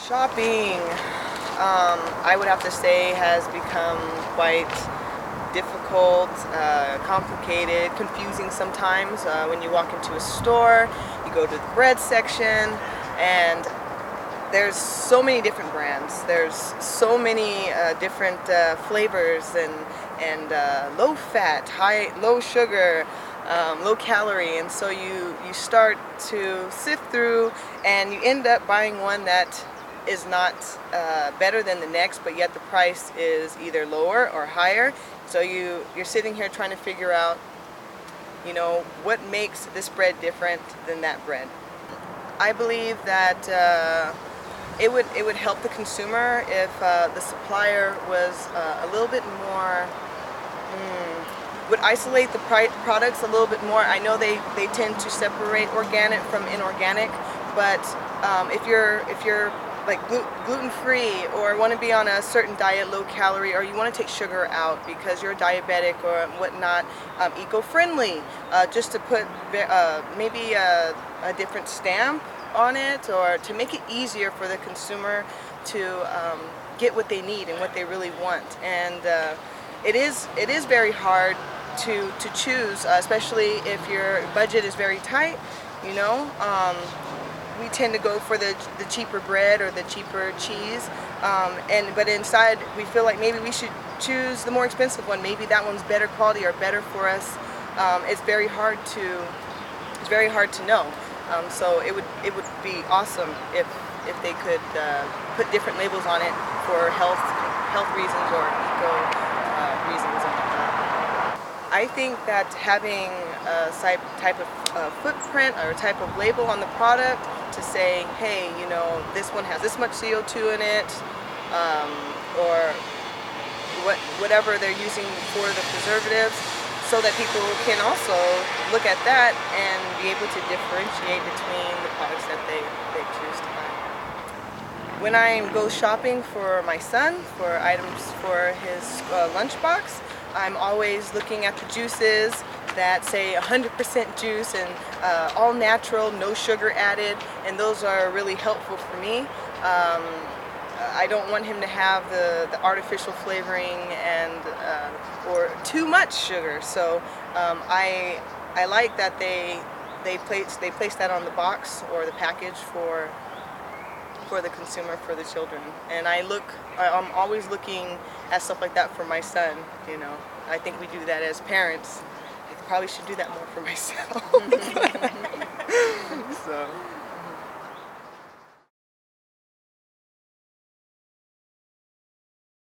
Shopping, I would have to say, has become quite difficult, complicated, confusing sometimes. When you walk into a store, you go to the bread section, and there's so many different brands. There's so many different flavors and low fat, low sugar, low calorie, and so you start to sift through, and you end up buying one that is not better than the next, but yet the price is either lower or higher. So you're sitting here trying to figure out, what makes this bread different than that bread. I believe that it would help the consumer if the supplier was a little bit more, would isolate the products a little bit more. I know they tend to separate organic from inorganic, but if you're like gluten-free, or want to be on a certain diet, low calorie, or you want to take sugar out because you're diabetic or whatnot, eco-friendly, just to put maybe a different stamp on it, or to make it easier for the consumer to get what they need and what they really want. And it is very hard to choose, especially if your budget is very tight. We tend to go for the cheaper bread or the cheaper cheese, but inside we feel like maybe we should choose the more expensive one. Maybe that one's better quality or better for us. It's very hard to know. So it would be awesome if they could put different labels on it for health reasons or eco reasons. I think that having a type of footprint or type of label on the product to say, hey, this one has this much CO2 in it, or whatever they're using for the preservatives, so that people can also look at that and be able to differentiate between the products that they choose to buy. When I go shopping for my son, for items for his lunchbox, I'm always looking at the juices that say 100% juice and all natural, no sugar added, and those are really helpful for me. I don't want him to have the artificial flavoring and or too much sugar. So I like that they place that on the box or the package for the consumer, for the children. And I'm always looking at stuff like that for my son. I think we do that as parents. I probably should do that more for myself.